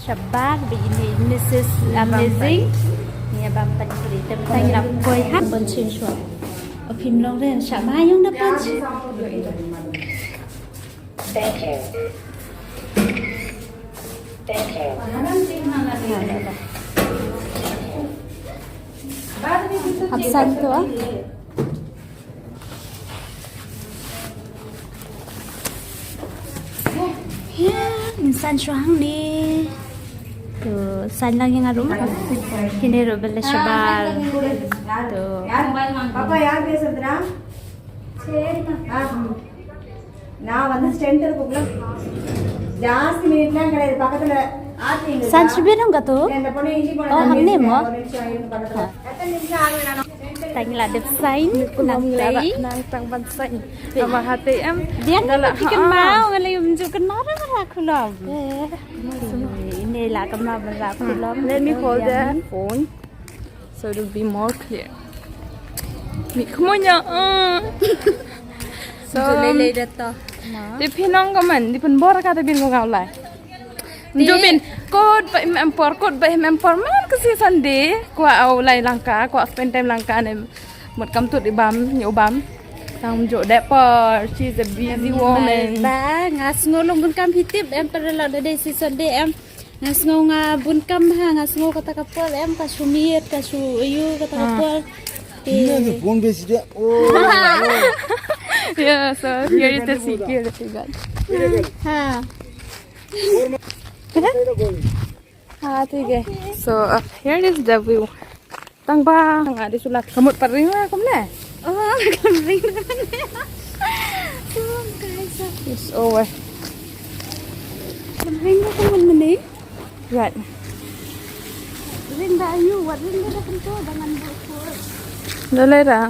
Shabbat begini, this is amazing. Ni abang tadi cerita tentang nak koi hak bencin suat. Phim long ren Shabbat yang dapat. Thank you. Thank you. Absan tu ah. Ya, insan suang ni. Tu, san lang yang arum. Kini ro bela Shabbat. Tu. பாப்பா யார் பேசுறதுடா? நான் வந்து strength குள்ள ஜாஸ்தி மினிட்லாம் கிடையாது பக்கத்துல ஆத்திங்க San subirong ka tu? இந்த பொண்ணு இஞ்சி போன Oh, hang ni mo? பக்கத்துல எத்தனை நிமிஷம் ஆகுது Tanya lah design nang tay. Nang tang bansan. Sama hati em. Dia nak bikin mau ngalai menunjukkan mana lah kulom. Ini lah kemana berak kulom. Let me hold the phone so it will be more clear. Ni kemonya. So Lele data. di pinang kaman di penbor kata bin ngau lai. Jubin kod ba empor kod ba empor man kasi sande kwa au lai langka kwa spend time langka ne một kam tut di bam nhiều bam tang jo dapper she's a busy woman. Ba ngas ngolong bun kam hitip em perlu ada season day em ngas ngau nga bun kam ha ngas ngau kata kapol em kasumir kasu ayu kata kapol. Phone बेसी दे ओ Yeah, so here is the security guard. Ha. Ah, tiga. So here is the view. Tang ba, tang ada sulat. Kamut paring lah, kamu le. Oh, kambing. Oh, guys. It's over. Kambing na kaman mani. Right. Rin ba ayu, wat rin ba na kanto dengan bukur. Dalai dah.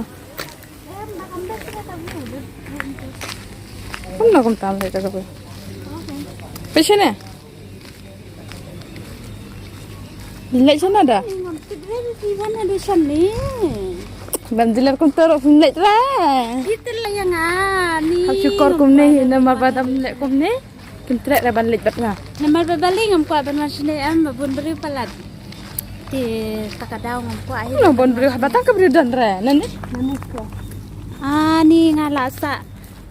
Em nakambak ka tabu. Kamu nak kamu tahu le tak apa? Pasal ni? Bilik sana dah. Tigre di mana di sana? Bandilar kamu taruh bilik lah. Itu lah yang ani. Aku syukur kamu ni, nama batam bilik kamu ni. Kentret dah balik batna. Nama berbalik ngam kuat benar sini em bun beri palat. Di takadau ngam kuat air. Kamu bon beri batang ke beri dan re, nani? Mana kuat? Ah ni ngalah sa.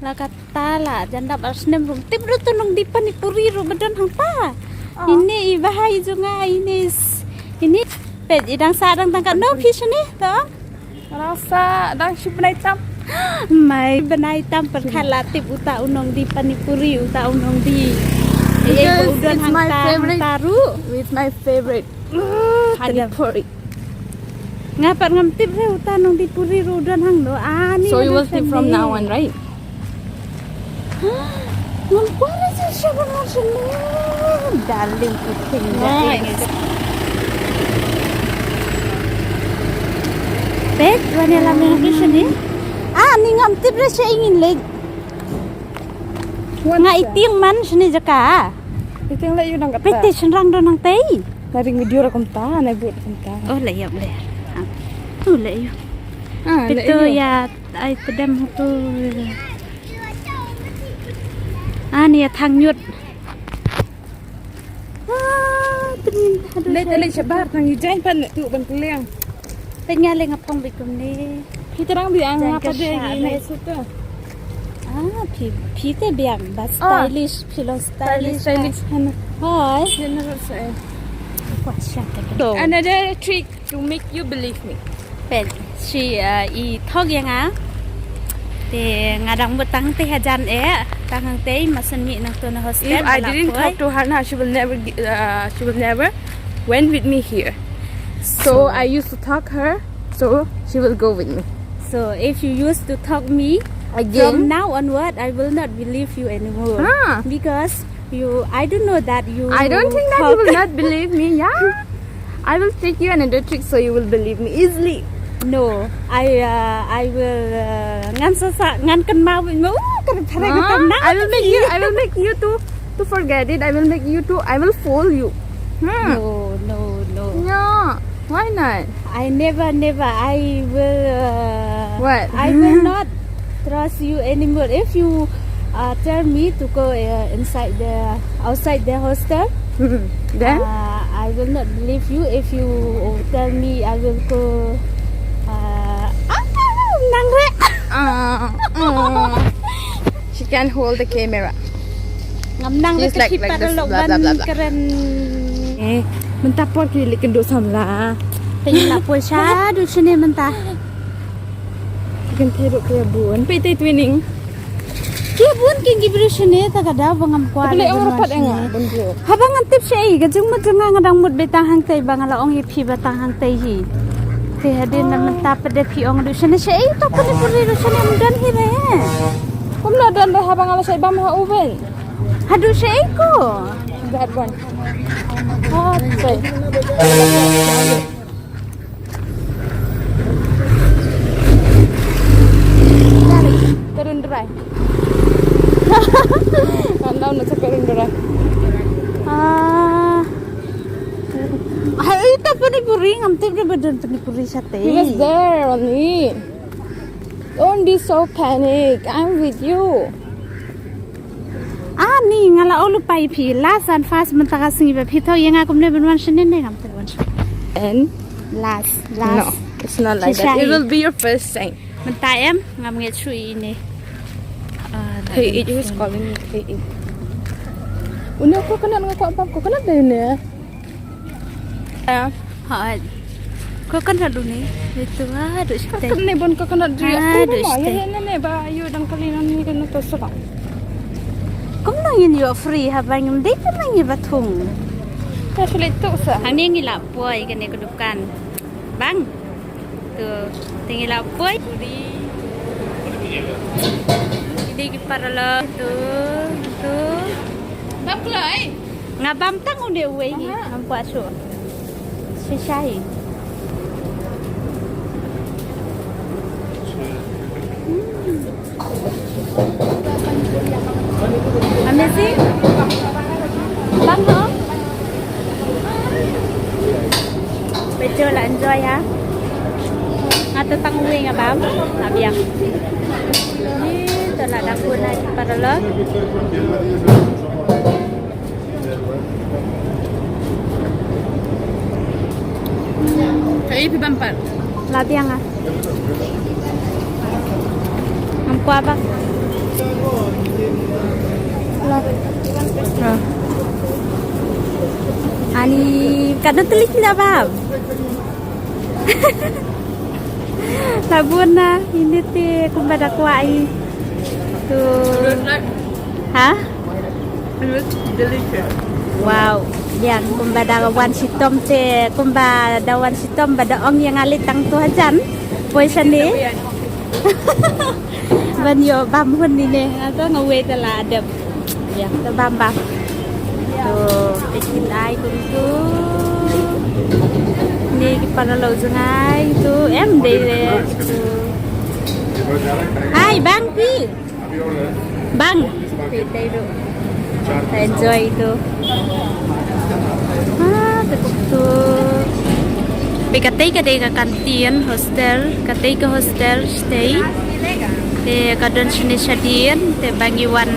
La kata la jandap arsnem rum. Tip ru tu nung dipan ni puri ru badan hang pa. Ini bahaya juga ini pet idang sadang tangkat no fish ni toh. Rasa dah syukur tam. Mai benai tam perkhalatif uta unong di panipuri uta unong di Because udan it's my favorite. taru It's my favorite. Panipuri. ngapat ngamtip re uta nong di puri udan hang do ani So you will tip from now on, right? ngampara sa siya sini darling kuting Nice. pet wanela mengki sini ni ngamtip re siya ingin leg nga iting man sini jaka Itu yang lagi nang kata. pet senrang do nang tei Naring video rakam ta, naik buat rakam ta. oh layap le tu layap Ah, itu ya ai pedam tu ni ya thang nyut Lek lek sebar nang ijan pan tu ban keleng. tinggal le ngapong bikum ni Kita orang biang Jangan apa dia kesal, ini eh. situ. pi te biang but stylish philo stylish Stylish hana. hai Hana rasa. kuat syat Another trick to make you believe me. pen si i thog yang te ngadang butang te hajan tangang te masan mi nang tu na hostel If I didn't talk to her now, she will never went with me here. So I used to talk her, so she will go with me. so if you used to talk me from Again? now onward I will not believe you anymore Ah. because I don't know that you I don't think that you will not believe me. Yeah, I will take you another trick so you will believe me easily. no I will ngan sa ngan kan mau mo kan thare ko tam na I will make you to forget it. I will make you to. I will fool you. no Yeah. Why not? I never I will What? I will not trust you anymore if you tell me to go outside the hostel Then I will not believe you if you tell me I will go. Nang re. She can hold the camera. Ngam nang She's re like kita this, lo blah, blah, blah, blah. keren. Mentapor kili kendo samla. Pengen nak puasa du sini mentah. Kan teruk kaya bun. Pete twinning. Kia bun king gibru sini tak ada bangam kuat. Boleh orang rapat enggak? Bunjo. Habang antip siya gajung mo jung ngadang mud betang hang tay bangala ong ipi batang hang tay hi. Te hadin na mentah pada pi ong du sini siya to puni puri du sini mudan hi re. Kum na dan dah habang ala sa ibang mga uben. Hadu siya ko. That one. Oh, say. Turun dry. Now na sa turun dry. Ay ito panipuri ngam tip na badan panipuri sa te. He was there only. Don't be so panic. I'm with you. Ni ngala ulu pai pi lasan fas mentaka singi ba pito yang aku mne benwan sinin ne ngam terwan. And Las. no, it's not like that. It will be your first time. Mentah em ngam nge chui ni. Hey, it was calling me. Hey, it. Unya coconut ngaku apa? Coconut dah ni. Ha. Kau kan hadu ni. Itu aduh stay. Kan ni bon coconut drink. Aduh, Aku stay. ya ni ba ayu dan kalian ni kan tu sebab. Kung nang yun yo free habang yung date nang iba tung. Actually tu sa. Ang ni ngila poy kani kedukan. Bang. Tu tingila poy. Hindi para lo tu. Baklay. Ngabam tang udah uwe hi. Ang puaso. Sisay. Amazing. Bang ho. Betul lah enjoy ha. Atau tang uwe ngabam. Nabiak. Ni telah dapur lagi para lo. Hey, pibampar. Latihan ah. Nampu apa? Ani kadang telik tidak bab. Labun na ini ti kumbada kuai. Tu. Hah? It was delicious. Wow. Yang kumbada wan sitom te kumbada wan sitom bada ong yang alit tang tu hajan. Poi sani. Ban yo bam hun ni ne. Atau ngawe tala adep. Ya, tu bam bam. Tu bikin ai tu. Ni para lo jangai tu em de tu. Hai bang pi. Bang. Pi dai do. Enjoy itu. Betul. Katay ka kantin hostel, katay ka hostel stay. Te kadon sini shadien, te bangiwan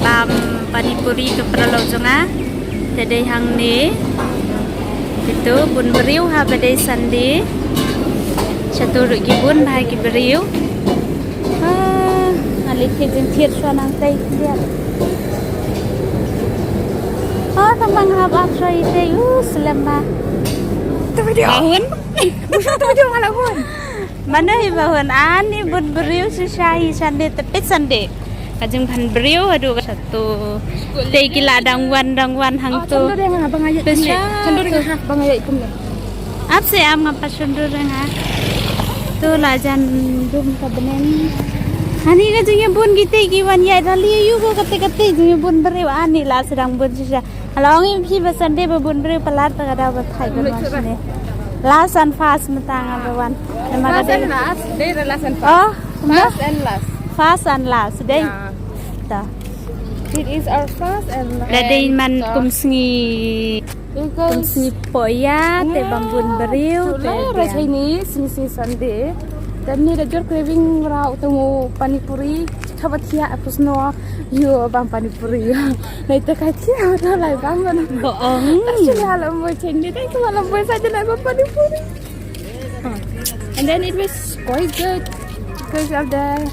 bam panipuri ke peralo jonga. Te day hang ni. Itu bun beriu ha badai sandi. Caturuk gibun bahagi beriu. Alik hijin tiat suanang tay lihat. Tambang habak soy tay selama. Bahun? Bukan tu dia ngalah pun. Mana hi bahun ani bun beriu susai sande tepit sande. Kajeng pan beriu aduh satu. Tay gila dangwan hang tu. Cendur yang abang ayat ni. Cendur yang abang ayat itu ni. Ap se am ngapa sundur nga. Tu lajan dum ka benen. Ani ka jeng bun gite giwan ya dali yu ko kate jeng bun beriu ani la sedang bun susah. Along if he Sunday babun beri pelat ada buat hai sini. Last and fast metang abawan. Last and last. Day last and Oh, fast and last. fast and last day. Yeah. Ta. It is our fast and last. Dadai man kumsngi poya te bambun beriu te. Rasa ini sini Sunday. Dan ni dah craving rau temu panipuri. Coba tiap aku semua Yo bang panipuri. Nay terkacau dah lah bang mana. Boong. Sudah lembut cendi deh cuma lembut saja nak bang panipuri. And then it was quite good because of the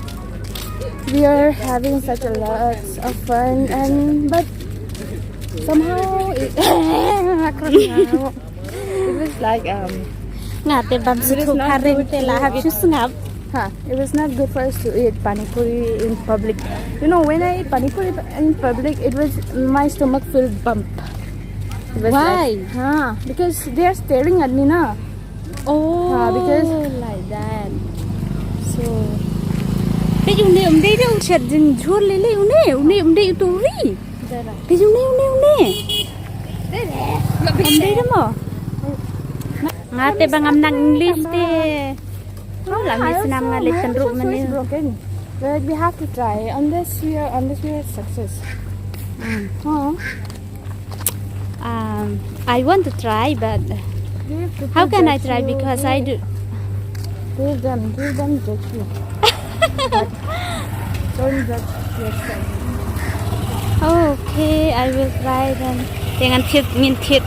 we are having such a lot of fun and but somehow it was like Ngate bam suku karing tela habis ngap. it was not good for us to eat pani puri in public. You know, when I eat pani puri in public, it was my stomach felt bump. It was Why? Like, because they are staring at me now. Oh, because like that. So, cái dùng này đây đâu chặt dừng chua lấy lấy ông đây tụi ri. Cái dùng này. Ông đây đó mà. Ngate bang am nang English te. Oh, lah mis nam nga lesson room man it's broken. But we have to try unless we are success. I want to try, but how can I try? Because I do. Give them judge you. Don't judge yourself. Okay, I will try then. Dengan thiệt jeng thiệt.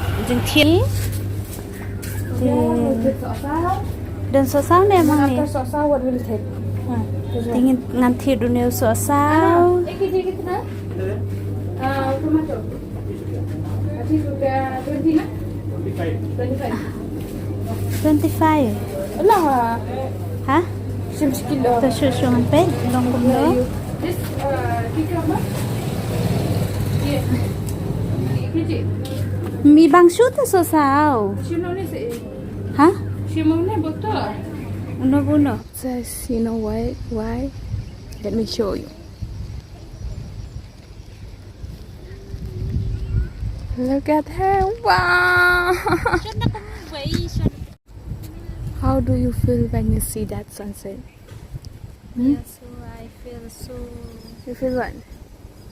Dan so sao nè mang nè. After salsa, what will it take? Tingin ngan thiệt du neu so sao. Tomato. I think 20 na? 25. 25. Allah, Hả? 50 kilo. Tôi sure ngan pe long kum no. This cucumber? Yeah. Kiji. Mi bang shoot so sao. Shimone se. Hả? Shimone botol. Uno. Says, you know why? Why? Let me show you. Look at her. Wow. How do you feel when you see that sunset? Yeah, so I feel so. You feel what?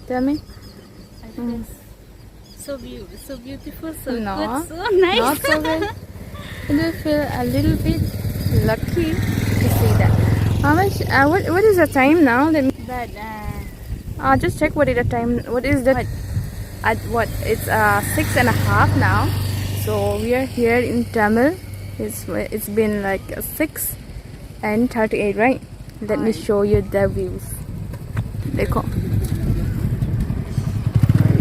Tell me. I feel so beautiful, so No, good, so nice. Not so good. You do feel a little bit lucky to see that. How much? What is the time now? Let me. But Just check what is the time. What is the? At what? It's 6:30 now. So we are here in Tamil. It's been like 6:38, right? Let me show you the views. Dekho.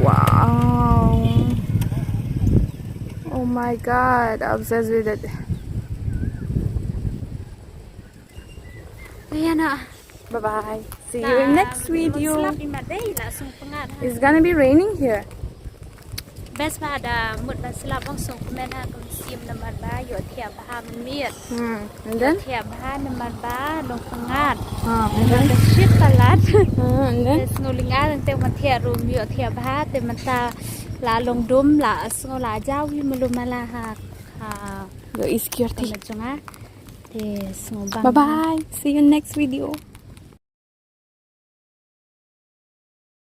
Wow. Oh my God, I'm obsessed with it. ayan na. Bye bye. See you in next video. Slap in my day lah sung pengat. It's gonna be raining here. Best pada mut ba slap ang sung men ha kum sim naman ba yo thia ba man miet. And then? Thia ba naman ba dong pengat. And then? The shit talat. And then? Des ngulinga te man thia rum yo thia ba te man ta la long dum la ngo la jaw wi malumala ha. Go is security. Macam ah. Des ngo bang. Bye bye. See you next video.